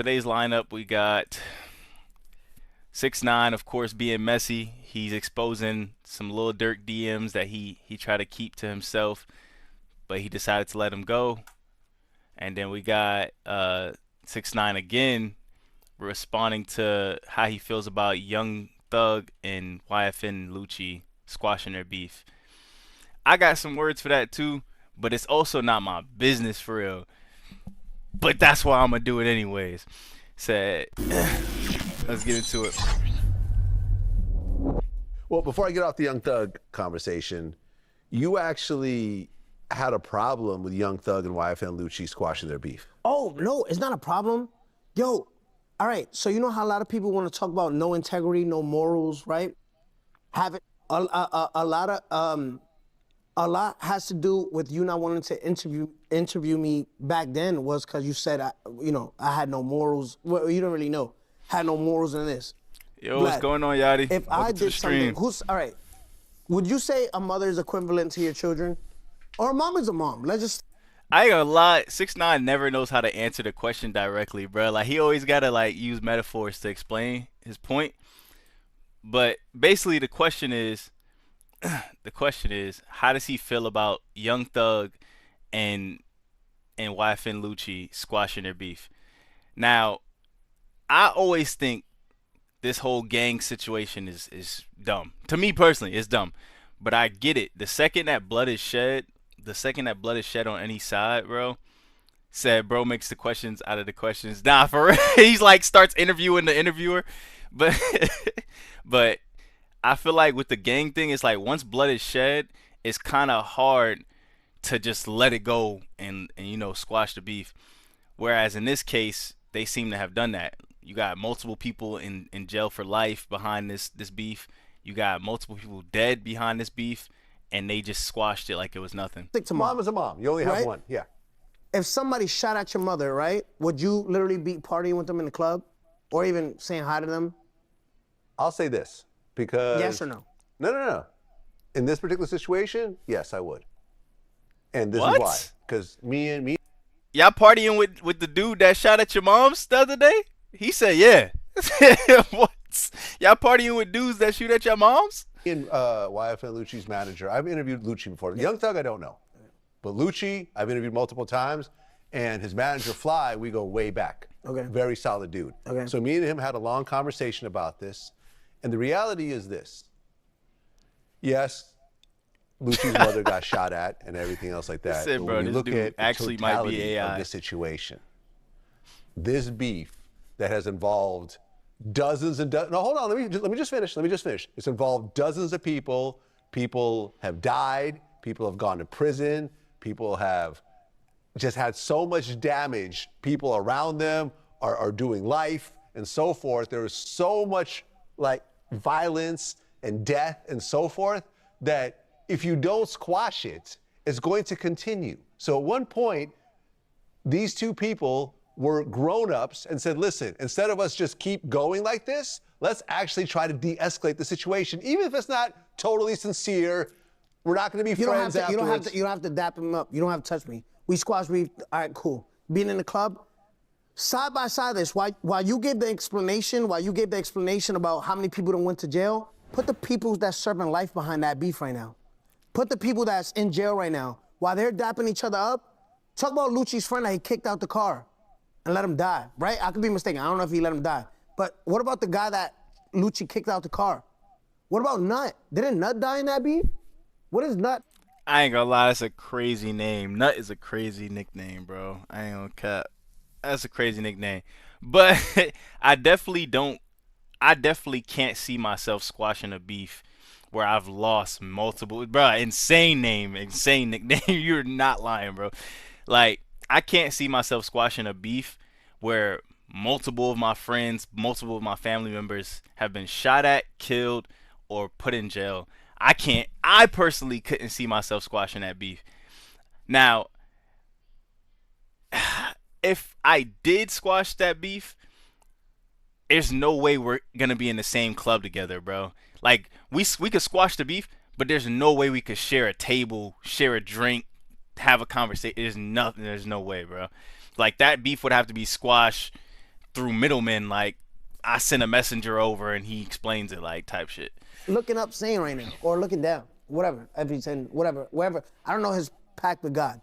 Today's lineup, we got 6ix9ine, of course, being messy. He's exposing some Lil Durk DMs that he tried to keep to himself, but he decided to let him go. And then we got 6ix9ine again responding to how he feels about Young Thug and YFN Lucci squashing their beef. I got some words for that too, but it's also not my business for real. But that's why I'm gonna do it anyways. Said, let's get into it. Well, before I get off the Young Thug conversation, you actually had a problem with Young Thug and YFN Lucci squashing their beef. Oh, no, it's not a problem. Yo, all right, so you know how a lot of people want to talk about no integrity, no morals, right? Having a lot has to do with you not wanting to interview me back then was because you said I had no morals. Well, you don't really know. Had no morals in this. Yo, what's going on, Yachty? If I did something, all right, would you say a mother is equivalent to your children? Or a mom is a mom? I ain't gonna lie, 6ix9ine never knows how to answer the question directly, bro. Like, he always gotta like use metaphors to explain his point. But basically the question is how does he feel about Young Thug and YFN Lucci squashing their beef? Now, I always think this whole gang situation is dumb. To me personally, it's dumb. But I get it. The second that blood is shed on any side, bro, said bro makes the questions out of the questions. Nah, for real. He's like starts interviewing the interviewer. But but I feel like with the gang thing, it's like once blood is shed, it's kind of hard to just let it go and squash the beef. Whereas in this case, they seem to have done that. You got multiple people in jail for life behind this beef. You got multiple people dead behind this beef, and they just squashed it like it was nothing. Stick to Mom is a mom. You only have right? one. Yeah. If somebody shot at your mother, right, would you literally be partying with them in the club? Or even saying hi to them? I'll say this, because... Yes or no? No. In this particular situation, yes, I would. And this What? is why. Because me... Y'all partying with the dude that shot at your mom's the other day? He said, yeah. What? Y'all partying with dudes that shoot at your moms? And YFN Lucci's manager, I've interviewed Lucci before. Young Thug, I don't know. But Lucci, I've interviewed multiple times. And his manager, Fly, we go way back. Okay. Very solid dude. Okay. So me and him had a long conversation about this. And the reality is this. Yes, Lucci's mother got shot at and everything else like that. Said, but bro, when you this look dude at the actually might be totality AI. of this situation, this beef that has involved dozens and dozens. No, hold on. Let me just finish. It's involved dozens of people. People have died. People have gone to prison. People have just had so much damage. People around them are doing life and so forth. There is so much like violence and death and so forth that if you don't squash it, it's going to continue. So at one point, these two people were grown-ups and said, listen, instead of us just keep going like this, let's actually try to de-escalate the situation. Even if it's not totally sincere, we're not going to be friends afterwards. You don't have to dap him up. You don't have to touch me. We squash beef. All right, cool. Being in the club, side by side this, while you gave the explanation, about how many people done went to jail, put the people that's serving life behind that beef right now. Put the people that's in jail right now. While they're dapping each other up, talk about Lucci's friend that he kicked out the car and let him die, right? I could be mistaken. I don't know if he let him die. But what about the guy that Lucci kicked out the car? What about Nut? Didn't Nut die in that beef? What is Nut? I ain't gonna lie, that's a crazy name. Nut is a crazy nickname, bro. I ain't gonna cap. That's a crazy nickname. But I definitely can't see myself squashing a beef where I've lost multiple, bro. Insane name, insane nickname. You're not lying, bro. Like, I can't see myself squashing a beef where multiple of my friends, multiple of my family members have been shot at, killed, or put in jail. I personally couldn't see myself squashing that beef. Now, if I did squash that beef, there's no way we're gonna be in the same club together, bro. Like, we could squash the beef, but there's no way we could share a table, share a drink, have a conversation. There's no way, bro. Like, that beef would have to be squashed through middlemen, like I send a messenger over and he explains it, like type shit. Looking up saying right now, or looking down, whatever. If he's in whatever, wherever. I don't know his pact with God.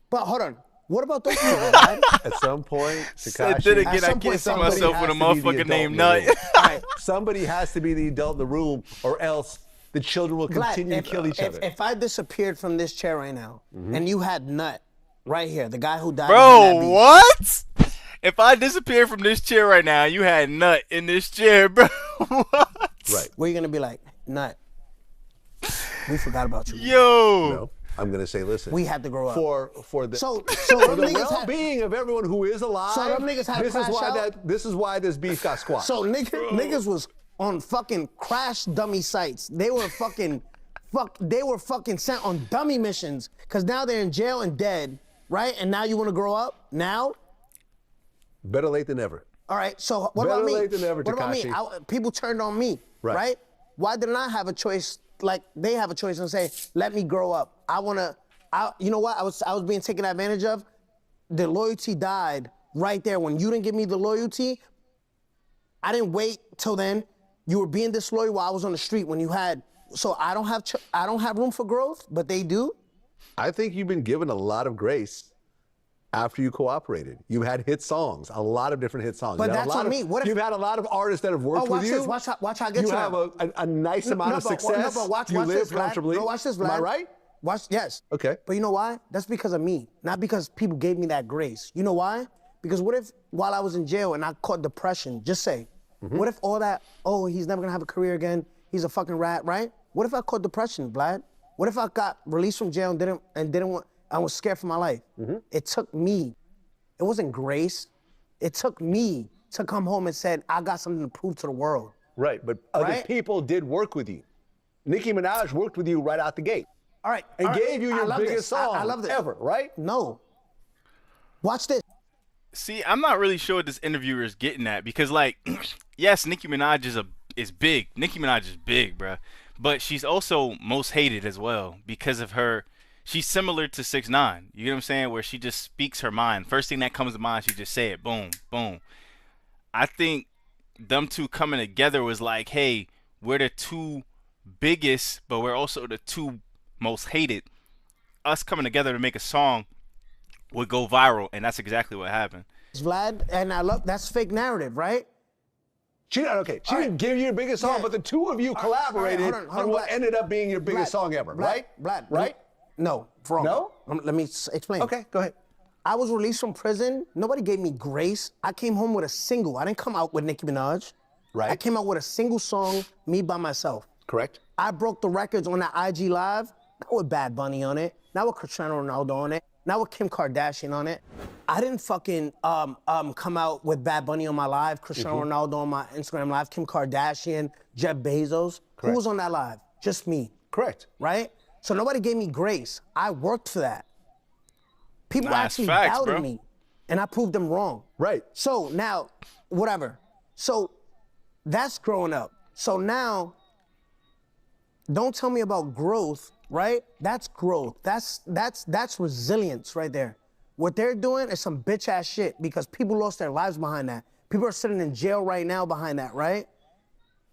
But hold on. What about those people, man? At some point, Said then Tekashi, again, I some can't point, see somebody myself with a has to be the motherfucker adult named in the Nut. room. All right. Somebody has to be the adult in the room, or else the children will Vlad, continue to kill each other. If I disappeared from this chair right now, and you had Nut right here, the guy who died. Bro, what? If I disappeared from this chair right now, you had Nut in this chair, bro. What? Right. Where you gonna be like, Nut? We forgot about you. Yo. No, I'm going to say, listen. We had to grow up. For the So for them the niggas had- well-being of everyone who is alive. So them niggas had to this is crash why out? this is why this beef got squashed. So niggas was on fucking crash dummy sites. They were fucking sent on dummy missions because now they're in jail and dead, right? And now you want to grow up now? Better late than never. All right. So what Better about me? late than never, What about me? Tekashi. People turned on me, Right. right? Why didn't I have a choice? Like they have a choice and say, let me grow up. You know what? I was being taken advantage of. The loyalty died right there when you didn't give me the loyalty. I didn't wait till then. You were being disloyal while I was on the street when you had. So I don't have room for growth, but they do. I think you've been given a lot of grace after you cooperated. You had hit songs, a lot of different hit songs. But You had a that's lot on of- me. What if- you've had a lot of artists that have worked watch with you. this. Watch how I get you to have that. a nice amount of success. But watch you live this, Vlad. comfortably. No, watch this, Vlad. Am I right? Yes. Okay. But you know why? That's because of me, not because people gave me that grace. You know why? Because what if while I was in jail and I caught depression, just say, what if all that, oh, he's never gonna have a career again, he's a fucking rat, right? What if I caught depression, Vlad? What if I got released from jail I was scared for my life? It took me. It wasn't grace. It took me to come home and said, I got something to prove to the world. Right, but other Right? people did work with you. Nicki Minaj worked with you right out the gate All right. and all right. gave you I your love biggest this. song I love this. ever, right? No. Watch this. See, I'm not really sure what this interviewer is getting at because, like, yes, Nicki Minaj is big. Nicki Minaj is big, bruh. But she's also most hated as well because of her. She's similar to 6ix9ine. You know what I'm saying? Where she just speaks her mind. First thing that comes to mind, she just say it. Boom, boom. I think them two coming together was like, hey, we're the two biggest, but we're also the two most hated. Us coming together to make a song would go viral, and that's exactly what happened. Vlad, and I love, that's fake narrative, right? She didn't give you your biggest song, Yeah. but the two of you collaborated hold on, on what Vlad. ended up being your biggest song ever, right? Vlad. Right? No, wrong. No? Let me explain. Okay, go ahead. I was released from prison. Nobody gave me grace. I came home with a single. I didn't come out with Nicki Minaj. Right. I came out with a single song, me by myself. Correct. I broke the records on that IG Live, not with Bad Bunny on it, not with Cristiano Ronaldo on it, not with Kim Kardashian on it. I didn't fucking come out with Bad Bunny on my live, Cristiano Ronaldo on my Instagram live, Kim Kardashian, Jeff Bezos. Who Correct. was on that live? Just me, Correct. right? So nobody gave me grace. I worked for that. People Nah, it's actually facts, doubted bro. me, and I proved them wrong. Right. So now, whatever. So that's growing up. So now, don't tell me about growth, right? That's growth. That's resilience right there. What they're doing is some bitch ass shit because people lost their lives behind that. People are sitting in jail right now behind that, right?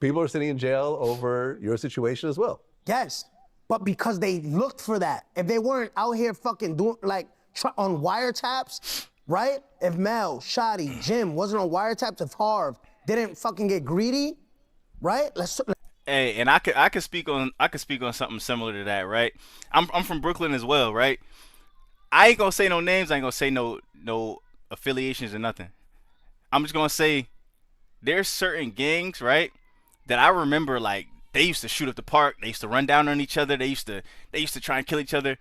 People are sitting in jail over your situation as well. Yes. But because they looked for that. If they weren't out here fucking doing on wiretaps, right? If Mel, Shotty, Jim wasn't on wiretaps, if Harv didn't fucking get greedy, right? Hey, and I could speak on something similar to that, right? I'm from Brooklyn as well, right? I ain't gonna say no names. I ain't gonna say no affiliations or nothing. I'm just gonna say there's certain gangs, right, that I remember like they used to shoot up the park. They used to run down on each other. They used to try and kill each other.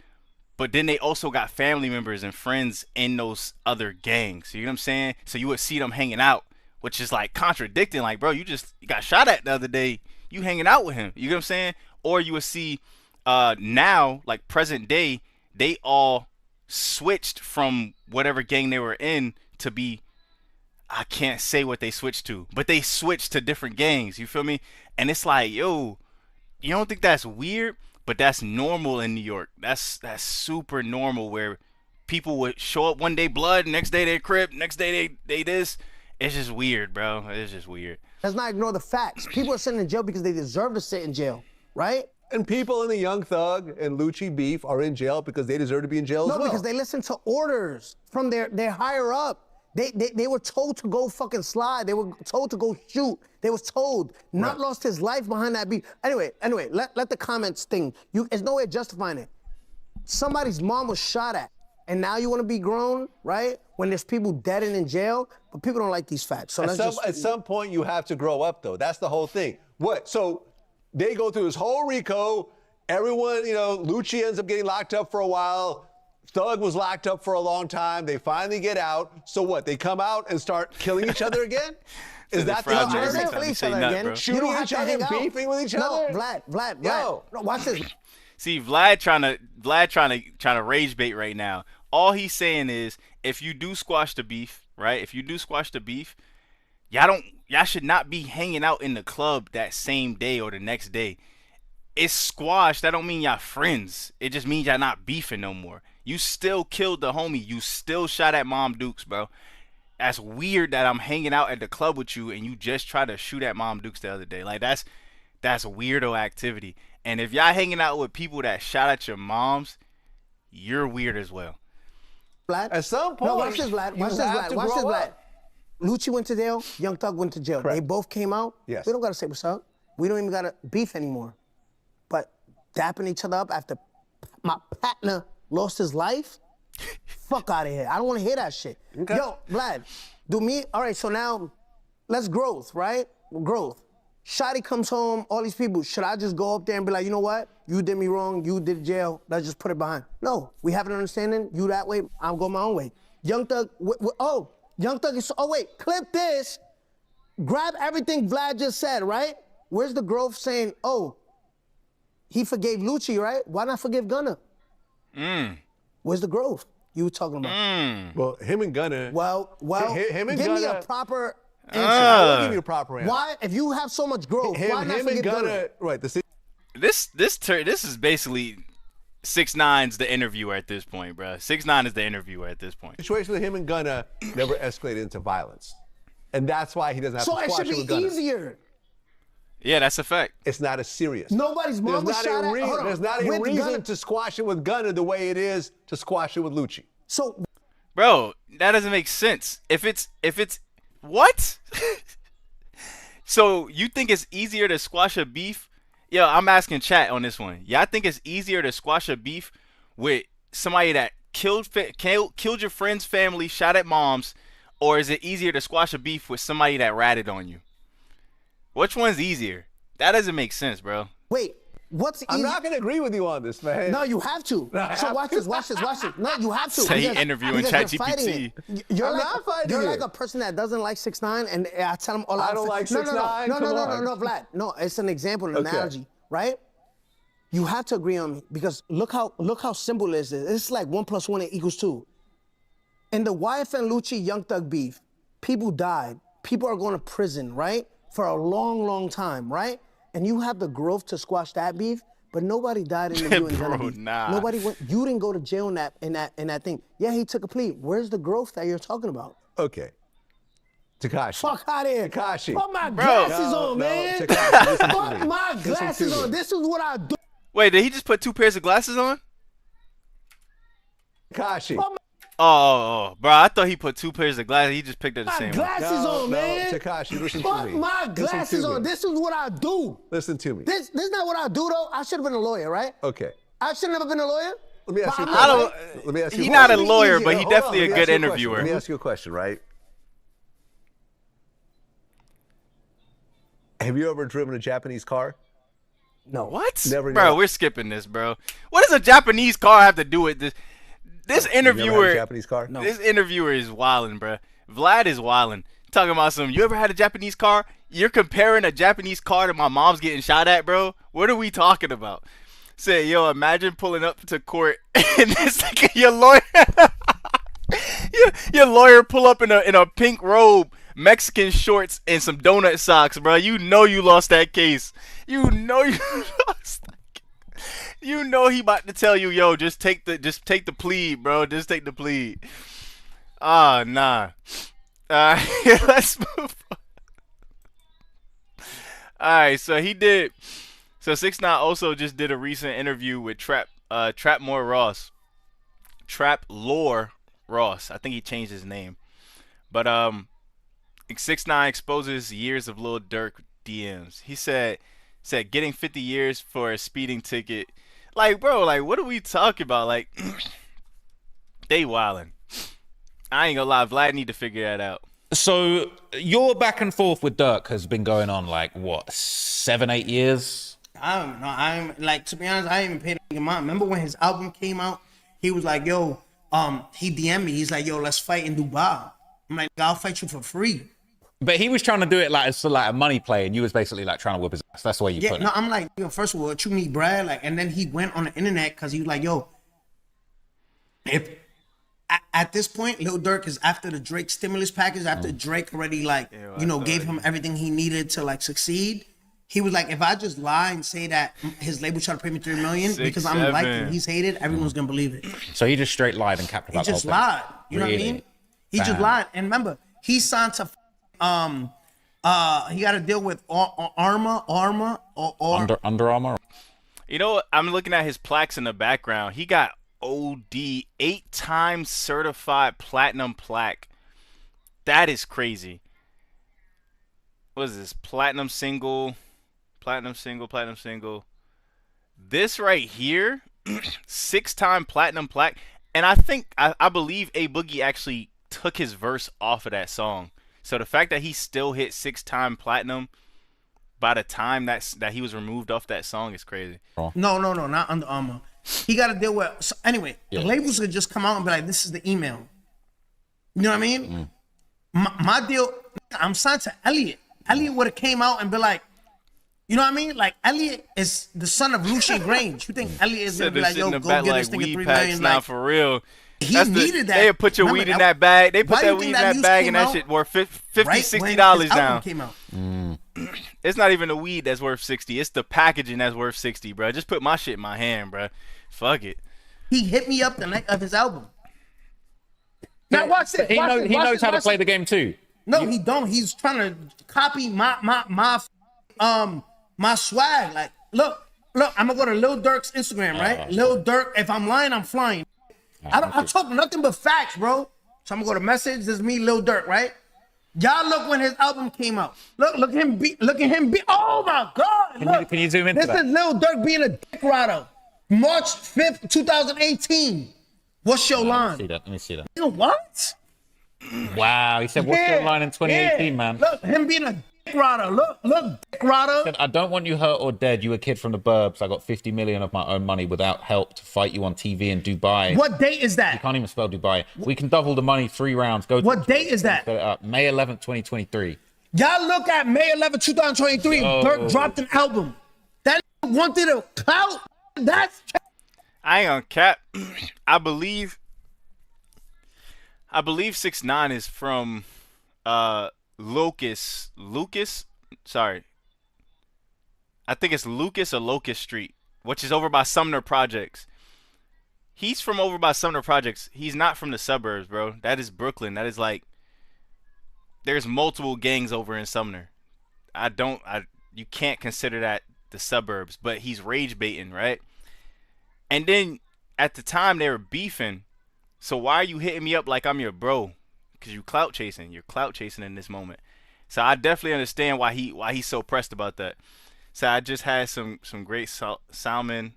But then they also got family members and friends in those other gangs. You know what I'm saying? So you would see them hanging out, which is like contradicting. Like, bro, you got shot at the other day. You hanging out with him. You know what I'm saying? Or you would see now, like present day, they all switched from whatever gang they were in to be, I can't say what they switched to, but they switched to different gangs. You feel me? And it's like, yo, you don't think that's weird? But that's normal in New York. That's super normal where people would show up one day blood, next day they Crip, next day they this, It's just weird, bro. It's just weird. Let's not ignore the facts. People are sitting in jail because they deserve to sit in jail, right? And people in the Young Thug and Lucci beef are in jail because they deserve to be in jail as No, well. because they listen to orders from their higher up. They were told to go fucking slide. They were told to go shoot. They was told. Not lost his life behind that beef. Anyway, let the comments thing. There's no way of justifying it. Somebody's mom was shot at, and now you want to be grown, right? When there's people dead and in jail, but people don't like these facts. So At some point, you have to grow up, though. That's the whole thing. What? So they go through this whole RICO. Everyone, Lucci ends up getting locked up for a while. Thug was locked up for a long time. They finally get out. So what? They come out and start killing each other again? Is that the Fragile They every don't time kill you each say other nut, again. bro. You Shooting don't have each to other, hang out. beefing with each No, other? Vlad. Yo. No, watch this. See, Vlad trying to rage bait right now. All he's saying is, if you do squash the beef, right? If you do squash the beef, y'all should not be hanging out in the club that same day or the next day. It's squashed. That don't mean y'all friends. It just means y'all not beefing no more. You still killed the homie. You still shot at Mom Dukes, bro. That's weird that I'm hanging out at the club with you and you just tried to shoot at Mom Dukes the other day. Like that's weirdo activity. And if y'all hanging out with people that shot at your moms, you're weird as well. Vlad. At some point, No, watch this, Vlad. Watch this, Vlad. Watch this, Vlad. Lucci went to jail. Young Thug went to jail. Correct. They both came out. Yes. We don't gotta say what's up. We don't even gotta beef anymore. But dapping each other up after my partner lost his life? Fuck out of here. I don't want to hear that shit. Okay. Yo, Vlad, all right, so now let's growth, right? Growth. Shotty comes home, all these people, should I just go up there and be like, you know what? You did me wrong, you did jail, let's just put it behind. No, we have an understanding, you that way, I'll go my own way. Young Thug, Young Thug is, clip this. Grab everything Vlad just said, right? Where's the growth saying, he forgave Lucci, right? Why not forgive Gunna? Where's the growth you were talking about? Well, him and Gunna. Well, him and give me Gunna. a proper answer. I will give you a proper answer. Why, if you have so much growth, why not Him forgive and Gunna. Gunna? Right. This is basically 6ix9ine's the interviewer at this point, bro. 6ix9ine is the interviewer at this point. Situation with him and Gunna never escalated into violence, and that's why he doesn't have So to it squash should it with be Gunna. easier. Yeah, that's a fact. It's not as serious. Nobody's mom was shot at. Hold on. There's not a With reason Gunna. to squash it with Gunna the way it is to squash it with Lucci. So Bro, that doesn't make sense. If it's what? So you think it's easier to squash a beef? Yo, I'm asking chat on this one. Y'all think it's easier to squash a beef with somebody that killed your friend's family, shot at moms, or is it easier to squash a beef with somebody that ratted on you? Which one's easier? That doesn't make sense, bro. wait, what's I'm easy? not going to agree with you on this, man. No, you have to. So watch this. No, you have to. Say he because- interviewing because you're ChatGPT. fighting it. You're I'm like, not fighting You're it. like a person that doesn't like 6ix9ine, and I tell him all I don't like 6ix9ine? No, Come on. Vlad. No, it's an example, an Okay. analogy, right? You have to agree on me because look how simple it is. It's like 1 + 1 = 2. In the YFN Lucci Young Thug beef, people died. People are going to prison, right? For a long, long time, right? And you have the growth to squash that beef, but nobody died in the you and Gunna Bro, beef. nah. Nobody went. You didn't go to jail in that thing. Yeah, he took a plea. Where's the growth that you're talking about? Okay. Tekashi. Fuck out of here. Tekashi. Put my Bro. glasses No, on, no, man. Tekashi, listen to Put me. my Listen to glasses me. on. This is what I do. Wait, did he just put 2 pairs of glasses on? Tekashi. Oh, bro, I thought he put 2 pairs of glasses. He just picked up the My same one. glasses on, man. Tekashi, listen to Put me. my Listen to glasses me. on. This is what I do. Listen to me. This is not what I do, though. I should have been a lawyer, right? Okay. I should have never been a lawyer. Let me ask you a But question. I'm I not, don't. right? Let me ask you He's a not a question. lawyer, but easier. he Hold on, definitely let a me good ask you question. interviewer. Let me ask you a question, right? Have you ever driven a Japanese car? No. What? Never Bro, knew. we're skipping this, bro. What does a Japanese car have to do with this? This You never had a interviewer, Japanese car? No. this interviewer is wildin', bro. Vlad is wildin'. Talking about some. You ever had a Japanese car? You're comparing a Japanese car to my mom's getting shot at, bro. What are we talking about? Say, yo, imagine pulling up to court and this like your lawyer, your lawyer pull up in a pink robe, Mexican shorts, and some donut socks, bro. You know you lost that case. You know you lost that case. You know he about to tell you, yo, just take the plea, bro. Just take the plea. Ah, nah. Let's move on. All right, so he did. So 6ix9ine also just did a recent interview with Trapmore Ross, Trap Lore Ross. I think he changed his name, but 6ix9ine exposes years of Lil Durk DMs. He said getting 50 years for a speeding ticket. Like, bro, like what are we talking about? Like, they wildin'. I ain't gonna lie, Vlad need to figure that out. So your back and forth with Dirk has been going on like what, 7-8 years? I don't know. I'm like, to be honest, I ain't even paid a mind. Remember when his album came out? He was like, "Yo, he DM'd me. He's like, yo, let's fight in Dubai." I'm like, "I'll fight you for free." But he was trying to do it like it's like a money play, and you was basically like trying to whip his ass. That's the way you put it. No, I'm like, yo, first of all, what you need, Brad? Like, and then he went on the internet because he was like, yo, if at this point, Lil Durk is after the Drake stimulus package, after Drake already like, gave him everything he needed to like succeed. He was like, if I just lie and say that his label tried to pay me $3 million because I'm liked and he's hated, everyone's gonna believe it. So he just straight lied and capped about He just lied. You know what I mean? He just lied. And remember, he signed to he got to deal with Arma or Under Armour. You know what? I'm looking at his plaques in the background. He got OD 8-time certified platinum plaque. That is crazy. What is this? Platinum single. This right here, 6-time platinum plaque. And I believe A Boogie actually took his verse off of that song. So the fact that he still hit 6-time platinum by the time that he was removed off that song is crazy. No, not Under Armour. He got to deal with. So anyway, the labels could just come out and be like, "This is the email." You know what I mean? My deal. I'm signed to Elliot. Elliot would have came out and be like, you know what I mean? Like, Elliot is the son of Lucian Grange. You think Elliot is gonna be like, "Yo, go get this thing at $3 million"? Now for real. He needed that. They put your weed in that bag. They put that weed in that bag, and that shit worth $50, $60 now. Came out. It's not even the weed that's worth $60. It's the packaging that's worth $60, bro. Just put my shit in my hand, bro. Fuck it. He hit me up the night of his album. Now watch it. He knows how to play the game too. No, he don't. He's trying to copy my swag. Like, look. I'm gonna go to Lil Durk's Instagram, right? Lil Durk. If I'm lying, I'm flying. I talk nothing but facts, bro. So I'm gonna go to message. This is me, Lil Durk, right? Y'all look when his album came out. Look at him be. Oh my God! Can you zoom into that? This is Lil Durk being a dick rider. March 5th, 2018. What's your line? Let me see that. You know what? Wow, he said, "What's your line in 2018, man?" Look, him being a dick rider. Look, dick rider. Said, "I don't want you hurt or dead. You a kid from the burbs. I got 50 million of my own money without help to fight you on TV in Dubai." What date is that? You can't even spell Dubai. We can double the money, 3 rounds. Go. What date is that? May 11th, 2023. Y'all look at May 11th, 2023. Dirk dropped an album. That wanted a clout. That's. I ain't gonna cap. I believe 6ix9ine is from Lucas. Sorry. I think it's Lucas or Locust Street, which is over by Sumner Projects. He's from over by Sumner Projects. He's not from the suburbs, bro. That is Brooklyn. That is like, there's multiple gangs over in Sumner. You can't consider that the suburbs, but he's rage baiting, right? And then at the time they were beefing. So why are you hitting me up like I'm your bro? Because you clout chasing. You're clout chasing in this moment. So I definitely understand why he's so pressed about that. So I just had some great salmon.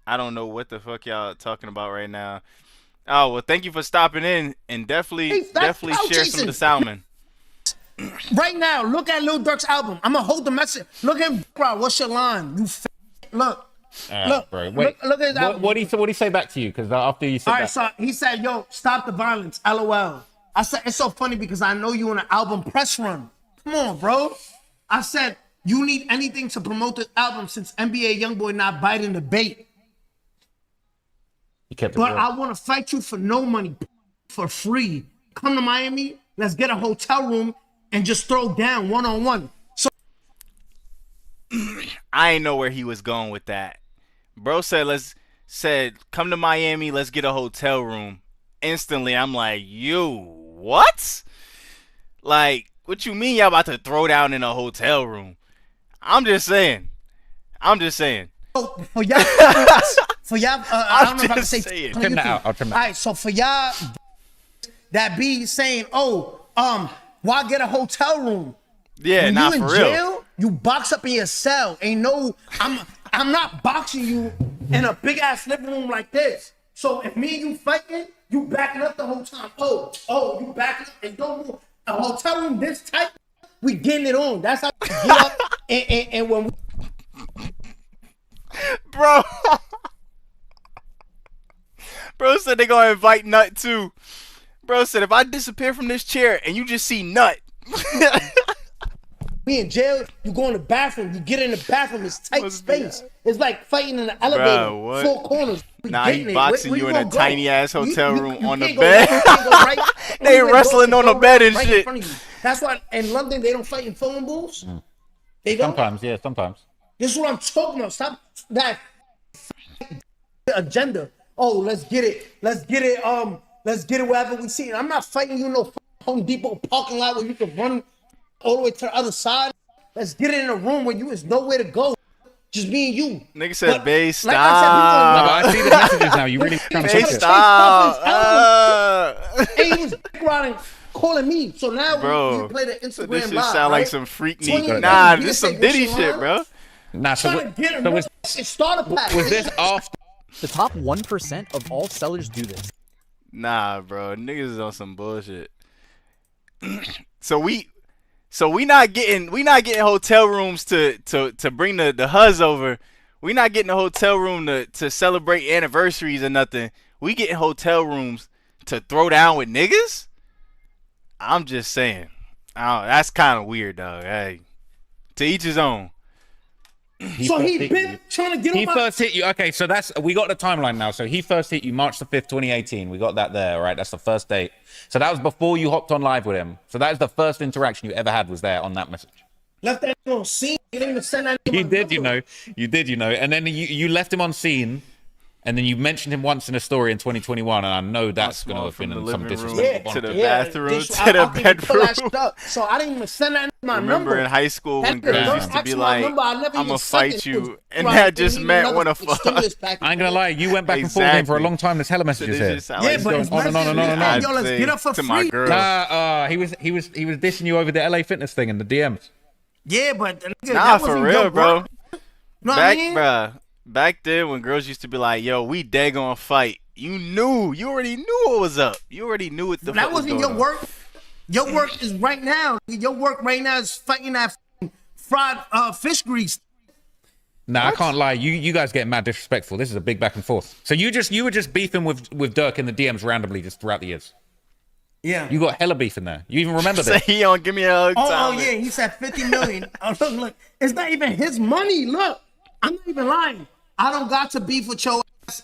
I don't know what the fuck y'all talking about right now. Oh, well, thank you for stopping in, and definitely share some of the salmon. Right now, look at Lil Durk's album. I'm gonna hold the message. Look at him, bro. What's your line? Look. Look, bro. Wait. Look at his album. What did he say back to you? Because after you said all right, so he said, "Yo, stop the violence." LOL. I said, it's so funny because I know you in an album press run. Come on, bro. I said, you need anything to promote this album since NBA YoungBoy not biting the bait. But I want to fight you for no money, for free. Come to Miami, let's get a hotel room and just throw down one-on-one. So I ain't know where he was going with that. Bro said come to Miami, let's get a hotel room. Instantly, I'm like, you what? Like, what you mean y'all about to throw down in a hotel room? I'm just saying. I'm just saying. So for y'all, I don't know if I can just say. saying. On Trim that YouTube. out. I'll trim that. All right, so for y'all that be saying, why get a hotel room? Yeah, When not you for in real. jail, you box up in your cell. Ain't no, I'm not boxing you in a big ass living room like this. So if me and you fighting, you backing up the whole time. You backing up and don't move. A hotel room this tight, we getting it on. That's how we get up and when we Bro. Bro said they gonna invite Nut too. Bro said if I disappear from this chair and you just see Nut. we in jail, you go in the bathroom, you get in the bathroom, it's tight Must be space. It's like fighting in an elevator, what? 4 corners. We Nah, getting he it. boxing Where you in gonna a go? tiny ass hotel room you on the can't go bed. left, you can't go right. They Anywhere wrestling goes, on the go bed right, and right shit. in front of you. That's why in London they don't fight in phone booths. They don't. Sometimes, yeah, sometimes. This is what I'm talking about. Stop that agenda. Oh, let's get it. Let's get it. Let's get it wherever we see it. I'm not fighting you no Home Depot parking lot where you can run all the way to the other side. Let's get it in a room where you is nowhere to go. Just me and you. Nigga said, But, "Bae, like stop." No, but I see the messages now. You really trying to Bae, push it. stop. And he was riding, calling me. So now Bro, we play the so Instagram this shit live, sound like right? some freak 20 neat. Nah, minutes, this some say Diddy what's shit, wrong. bro. Nah, so, Trying to get him. so It starter pack. was this after? The top 1% of all sellers do this. Nah, bro, niggas is on some bullshit. so we not getting hotel rooms to bring the huzz over. We not getting a hotel room to celebrate anniversaries or nothing. We getting hotel rooms to throw down with niggas. I'm just saying. That's kind of weird, dog. Hey, to each his own. So he been trying to get He on my... first hit you. Okay, so we got the timeline now. So he first hit you March the 5th, 2018. We got that there, right? That's the first date. So that was before you hopped on live with him. So that is the first interaction you ever had was there on that message. Left that nigga on scene. He didn't even send that nigga You my did, you number. know. You did, you know. And then you left him on scene. And then you mentioned him once in a story in 2021. And I know that's going to have From been the some living room disrespect. to the Yeah, bathroom this- to I the think he pull that bedroom. shit up. So I didn't even send that nigga my Remember number. in high school when That nigga girls don't used to ask be my like, number, I never "I'ma even fight sent it. you," and Right, that just need meant another wanna stimulus package. I ain't going to lie. You went back and forth with him for a Exactly. long time. This hella messages This here. just sound Yeah, like but it's on and on and on and on. Yo, let's get up for to free. my girl. He was dissing you over the LA Fitness thing in the DMs. Yeah, but the nigga, Nah, that for wasn't real, your bro. work. You know what I Back, mean? bruh. Back then, when girls used to be like, "Yo, we dead gonna fight," you already knew what was up. You already knew what the That fuck was wasn't going your on. work. Your work is right now. Your work right now is fighting that fried fish grease. Nah, I can't lie. You guys get mad disrespectful. This is a big back and forth. So you were just beefing with Dirk in the DMs randomly just throughout the years. Yeah. You got hella beef in there. You even remember Say this? he don't give me a hug. Oh time. yeah, he said 50 million. Look, it's not even his money. Look, I'm not even lying. I don't got to beef with your ass,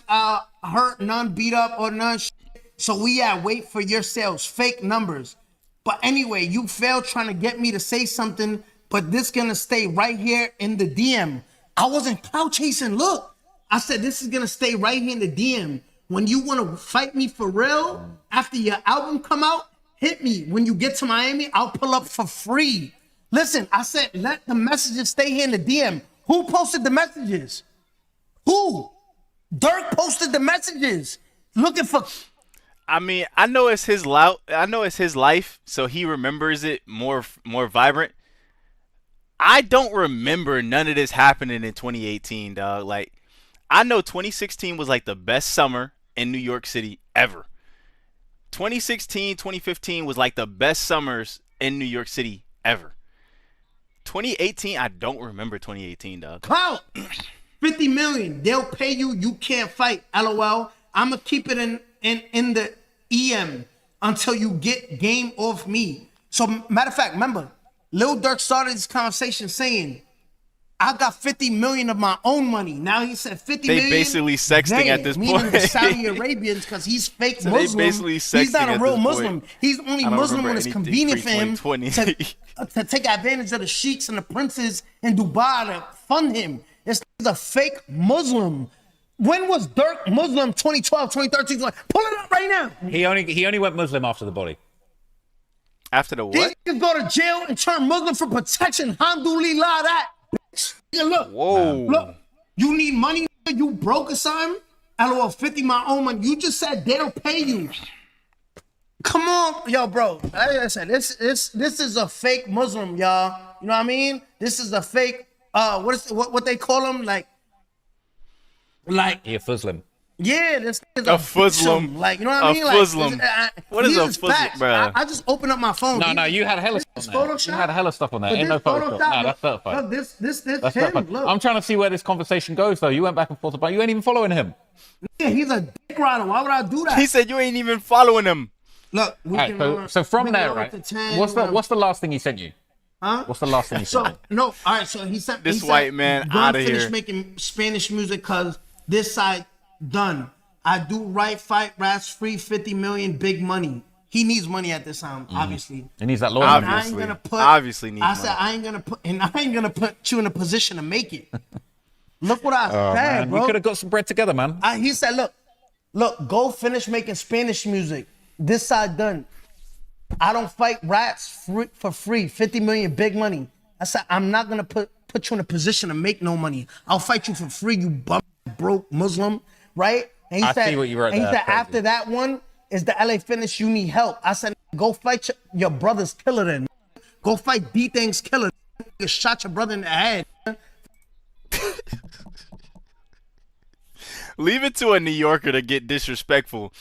hurt, none beat up or none shit. So we wait for your sales, fake numbers. But anyway, you failed trying to get me to say something, but this gonna stay right here in the DM. I wasn't clout chasing. Look, I said this is gonna stay right here in the DM. When you wanna fight me for real, after your album come out, hit me. When you get to Miami, I'll pull up for free. Listen, I said let the messages stay here in the DM. Who posted the messages? Who? Dirk posted the messages. Looking for... I mean, I know it's his life, so he remembers it more vibrant. I don't remember none of this happening in 2018, dog. Like, I know 2016 was like the best summer in New York City ever. 2016, 2015 was like the best summers in New York City ever. 2018, I don't remember 2018, dog. Clout. 50 million. They'll pay you. You can't fight. LOL. I'ma keep it in the EM until you get game off me. So matter of fact, remember, Lil Durk started this conversation saying, I got 50 million of my own money. Now he said 50 They million. basically sexting at this meaning point. the Saudi Arabians, because he's fake So they Muslim. basically He's sexting not a at real this point. Muslim. He's only I don't Muslim when remember it's anything convenient for him pre-2020. to take advantage of the sheiks and the princes in Dubai to fund him. This is a fake Muslim. When was Dirk Muslim? 2012, 2013? Pull it up right now. He only went Muslim after the body. After the These what? niggas go to jail and turn Muslim for protection. Alhamdulillah, that bitch. Nigga, look. Whoa. Look. You need money, nigga? You broke or something? LOL 50 my own money. You just said they don't pay you. Come on, yo, bro. Like I said, this is a fake Muslim, y'all. You know what I mean? This is a fake. What they call them? Like. He a Muslim. Yeah, this is A Muslim. Like, you know what I mean? A Muslim. What is a Muslim, bro? I just opened up my phone. No, you had hella stuff on there. Photoshop? You had hella stuff on there. But Ain't no this Photoshop. Nah, that's certified. Look, this That's him. certified. Look. I'm trying to see where this conversation goes, though. You went back and forth about. You ain't even following him. Yeah, he's a dick rider. Why would I do that? He said you ain't even following him. Look, we All right, can so from we can there, lower right? it to 10, What's the last thing he sent you? Huh? What's the last thing he So sent you? no, all right. So he said This he said, white man "Don't outta finish here." making Spanish music because this side done. I do right, fight, rats, free, 50 million, big money. He needs money at this time, obviously. He needs that lawyer. And I Obviously. ain't gonna put. Obviously needs I said money. I ain't gonna put you in a position to make it. Look what I said, Man, bro. you could have got some bread together, man. He said, look, go finish making Spanish music. This side done. I don't fight rats for free. 50 million, big money. I said, I'm not gonna put you in a position to make no money. I'll fight you for free, you bum broke Muslim, right? And I see what you wrote and he there, said, crazy. after that one is the LA finish, you need help. I said, go fight your brother's killer then. Go fight D-Thing's killer. You shot your brother in the head. Leave it to a New Yorker to get disrespectful.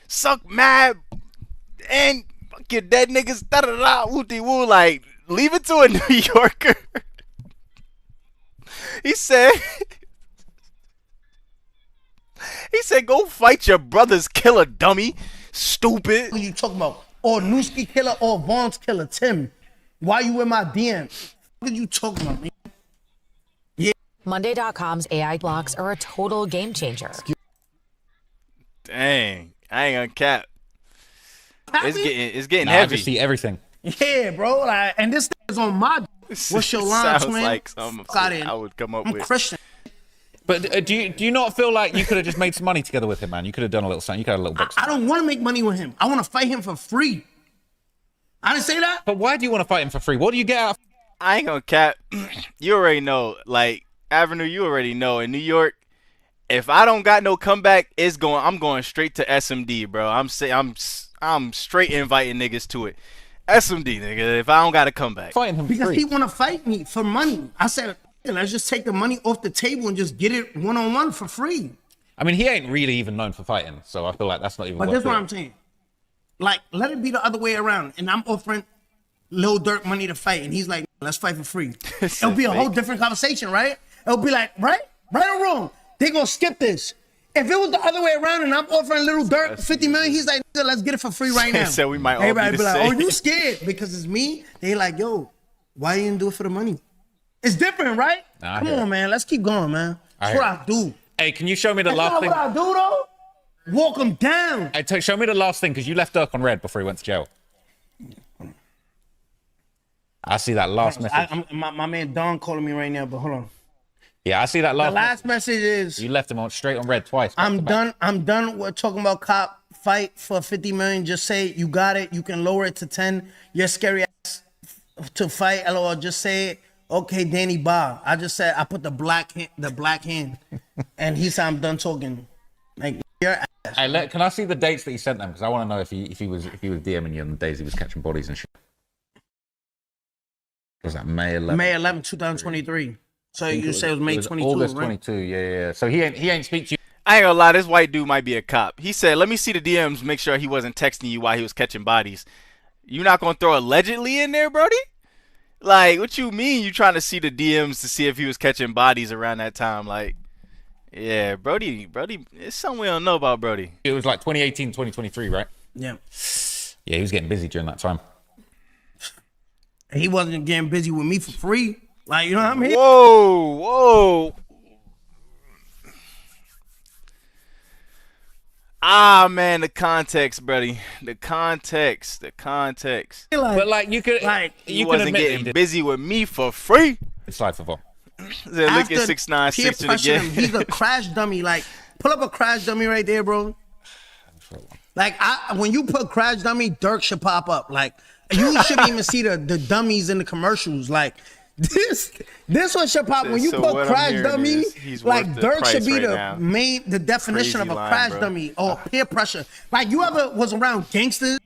Suck mad and fuck your dead niggas. Da da da. Wooty woo. Like, leave it to a New Yorker. He said. He said, "Go fight your brother's killer, dummy, stupid." What you talking about? Or Newski killer or Vaughn's killer, Tim. Why you in my DM? What are you talking about, man? Monday.com's AI blocks are a total game changer. Dang, I ain't gonna cap. It's getting Nah, I heavy. just see everything. Yeah, bro. Like, and this is on my. What's your line, Sounds twin? like something Fuck outta here. I would come up I'm with. Christian. But do you not feel like you could have just made some money together with him, man? You could have done a little something. You could have a little box. I don't want to make money with him. I want to fight him for free. I didn't say that. But why do you want to fight him for free? What do you get out of I ain't gonna cap. You already know, like Avenue. You already know. In New York, if I don't got no comeback, I'm going straight to SMD, bro. I'm straight inviting niggas to it. SMD, nigga. If I don't got a comeback, fighting him for Because free? he want to fight me for money. I said, let's just take the money off the table and just get it one-on-one for free. I mean, he ain't really even known for fighting, so I feel like that's not even. But worth this is what it. I'm saying. Like, let it be the other way around. And I'm offering Lil Durk money to fight. And he's like, let's fight for free. It'll be a whole different conversation, right? It'll be like, right or wrong, they gonna skip this. If it was the other way around and I'm offering Lil Durk 50 million, he's like, let's get it for free right now. So we might all Everybody be the like, same. oh, you scared because it's me? They like, yo, why you didn't do it for the money? It's different, right? Nah, I Come hear on, it. man. Let's keep going, man. That's hear what I do. Hey, can you show me the That's last not thing? what I do, though. Walk them down. Hey, show me the last thing because you left Dirk on red before he went to jail. I see that last message. My man Don calling me right now, but hold on. Yeah, I see that The last. last message is, You left him on straight on red twice. back to I'm back. done. I'm done with talking about cop fight for 50 million. Just say you got it. You can lower it to 10. You're scary ass to fight. LOL. Just say it. Okay, Danny Ba. I just said I put the black hand, and he said I'm done talking. Like your ass. Hey, can I see the dates that he sent them? Because I want to know if he was DMing you on the days he was catching bodies and shit. Was that May 11th? May 11, 2023. So you say it was May 22, August right? 22. Yeah. So he ain't speak to you. I ain't gonna lie, this white dude might be a cop. He said, "Let me see the DMs, make sure he wasn't texting you while he was catching bodies." You not gonna throw allegedly in there, Brody? Like, what you mean? You trying to see the DMs to see if he was catching bodies around that time? Like, yeah, Brody, it's something we don't know about Brody. It was like 2018, 2023, right? Yeah. Yeah, he was getting busy during that time. He wasn't getting busy with me for free. Like, you know what I mean? Whoa. Ah, man, the context, Brody. The context. But like you could, He you could wasn't admit that he getting did busy with me for free. slide for fun. Look at 6ix9ine peer 6 pressure again. him, he's a crash dummy. Like, pull up a crash dummy right there, bro. Like, when you put crash dummy, Dirk should pop up. Like, You shouldn't even see the dummies in the commercials. Like this one should pop when you So put what I'm crash hearing dummy. is he's Like worth the Dirk should price be right now. the definition Crazy of a line, crash bro. dummy or peer pressure. Like you ever was around gangsters